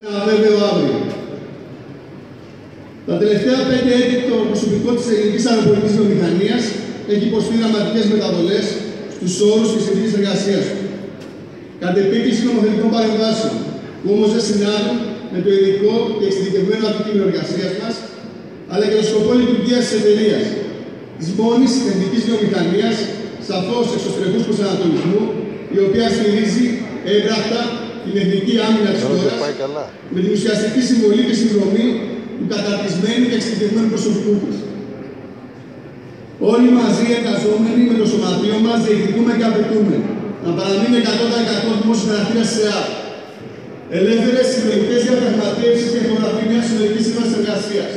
Ένα βέβαιο αύριο. Τα τελευταία 5 έτη το προσωπικό της ελληνικής αεροπορικής βιομηχανίας έχει υποστεί δραματικές μεταβολές στους όρους και συνθήκες εργασίας του. Κατ' επίκληση νομοθετικών παρεμβάσεων, που όμως δεν συνάδουν με το ειδικό και εξειδικευμένο αντικείμενο εργασίας μας, αλλά και το σκοπό λειτουργίας της εταιρείας, της μόνης εθνικής βιομηχανίας, σαφώς εξωστρεφούς προσανατολισμού, η οποία στηρίζει έμπρακτα την εθνική άμυνα της χώρας, με την ουσιαστική συμβολή και συνδρομή του καταρτισμένου και εξειδικευμένου προσωπικού της. Όλοι μαζί εργαζόμενοι με το σωματείο μας διεκδικούμε και απαιτούμε να παραμείνει 100% δημόσιο χαρακτήρα της ΕΑΠ. Ελεύθερες συλλογικές διαπραγματεύσεις και υπογραφή συλλογικής σύμβασης εργασίας.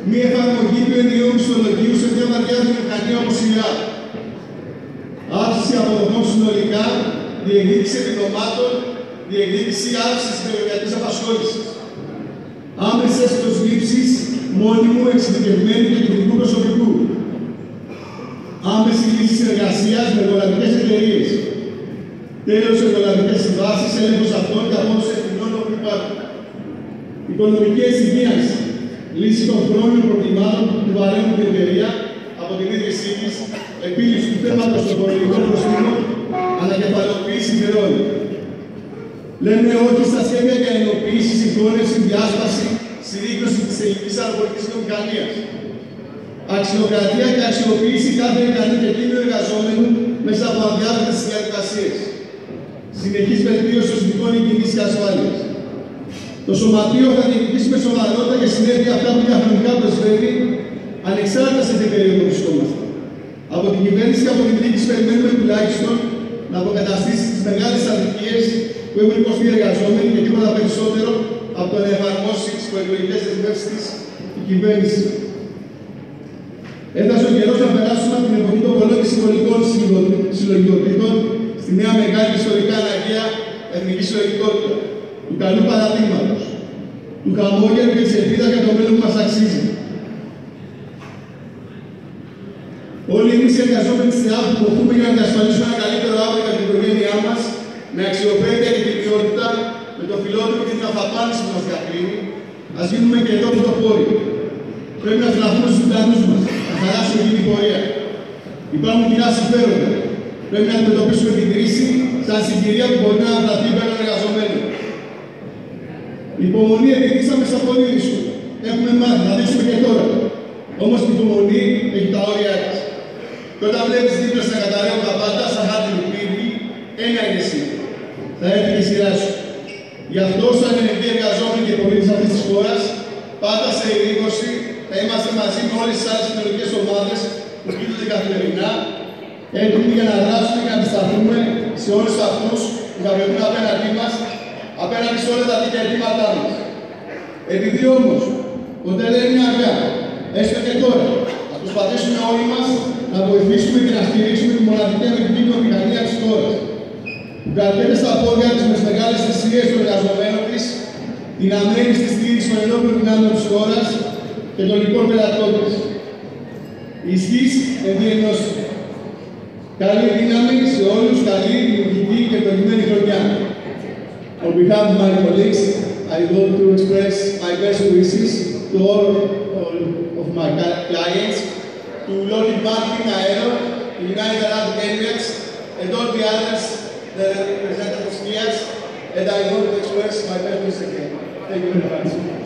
Μη εφαρμογή του ενιαίου μισθολογίου σε μια βαριά βιομηχανία όπως η ΕΑΠ. Αύξηση αποδοχών συνολικά, διεκδίκηση επιδομάτων, διεκδίκηση αύξησης της περιοδιακής απασχόλησης. Άμεσες προσλήψεις μόνιμου, εξειδικευμένου και τεχνικού προσωπικού. Άμεση λύση συνεργασίας με εργολαβικές εταιρείες. Τέλος, εργολαβικές συμβάσεις, έλεγχος αυτών και απόδοση ευθυνών όπου υπάρχουν. Οικονομική εξυγίανση. Λύση των χρόνων προβλημάτων που βαραίνουν την εταιρεία από την ίδρυσή της, επίλυση του θέματος των φορολογικών προστήμων, ανακεφαλαιοποίηση μερών. Λέμε όχι στα σχέδια για ενοποίηση, συγχώνευση, διάσπαση, συρρήκνωση της ελληνικής αεροπορικής βιομηχανίας. Αξιοκρατία και αξιοποίηση κάθε ικανού και κίνδυνου εργαζόμενου μέσα από αδιάβρετες διαδικασίες. Συνεχής βελτίωση των συνθηκών υγιεινής και ασφάλειας. Το Σωματείο θα διεκδικήσει με σοβαρότητα και συνέπεια αυτά που διαχρονικά προσφέρει, ανεξάρτητα σε τι περίοδο βρισκόμαστε. Από την κυβέρνηση και από την διοίκηση περιμένουμε τουλάχιστον να αποκαταστήσει τις μεγάλες αδικίες που έχουν υποστεί οι εργαζόμενοι και τίποτα περισσότερο από το να εφαρμόσει τις προεκλογικές δεσμεύσεις της η κυβέρνηση. Έφτασε ο καιρός να περάσουμε από την εποχή των πολλών και συμβολικών συλλογικότητων στη νέα μεγάλη ιστορικά αναγκαία εθνική συλλογικότητα, του καλού παραδείγματος, του χαμόγελου και της ελπίδας για το μέλλον που μας αξίζει. Όλοι εμείς οι εργαζόμενοι της ΕΑΠ που ποθούμε για να διασφαλίσουμε ένα καλύτερο αύριο για την οικογένειά μας, με αξιοπρέπεια και την ποιότητα, με το φιλότιμο και την αυταπάνηση που μας διακρίνει, ας γίνουμε και εδώ πρωτοπόροι. Πρέπει να στραφούμε στους πλανούς μας, να χαράσουμε εκείνη την πορεία. Υπάρχουν κοινά συμφέροντα. Πρέπει να αντιμετωπίσουμε την κρίση σαν συγκυρία που μπορεί να αναταθεί υπέρ των εργαζομένων. Υπομονή επιδείξαμε στα πολύ δύσκολα. Έχουμε μάθει, να δείξουμε και τώρα. Όμως η υπομονή έχει τα όρια της. Και όταν βλέπεις δίπλα στα καταρρεύουν τα πάντα, σαν χάρτη του πύργη, ένα είναι εσύ. Θα έρθει και η σειρά σου. Γι' αυτό, σαν ενεργοί εργαζόμενοι και πολίτες αυτής της χώρας, πάντα σε ειρήνωση, θα είμαστε μαζί με όλες τις άλλες κοινωνικές ομάδες που κοίτονται καθημερινά, έτοιμοι για να δράσουμε και να αντισταθούμε σε όλους αυτούς που θα βρεθούν απέναντί μας, απέναντι σε όλα τα δίκαια αιτήματά μας. Επειδή όμως, ποτέ δεν είναι αργά, έστω και τώρα, θα προσπαθήσουμε όλοι μας να βοηθήσουμε και να στηρίξουμε τη μοναδική αμυντική βιομηχανία της χώρας, που κρατιέται στα πόδια της με τις μεγάλες θυσίες των εργαζομένων της, δυναμένη στη στήριξη των ενόπλων δυνάμεων της χώρας και των λοιπόν πελατών της. Ισχύς ενδιενός. Καλή δύναμη σε όλους, καλή, δημιουργική και προηγουμένη χρονιά. On behalf of my colleagues, I want to express my best wishes to all of my clients, to Lockheed Martin, Aero, United Arab Emirates, and all the others that represent us here, and I want to express my best wishes again. Thank you very much.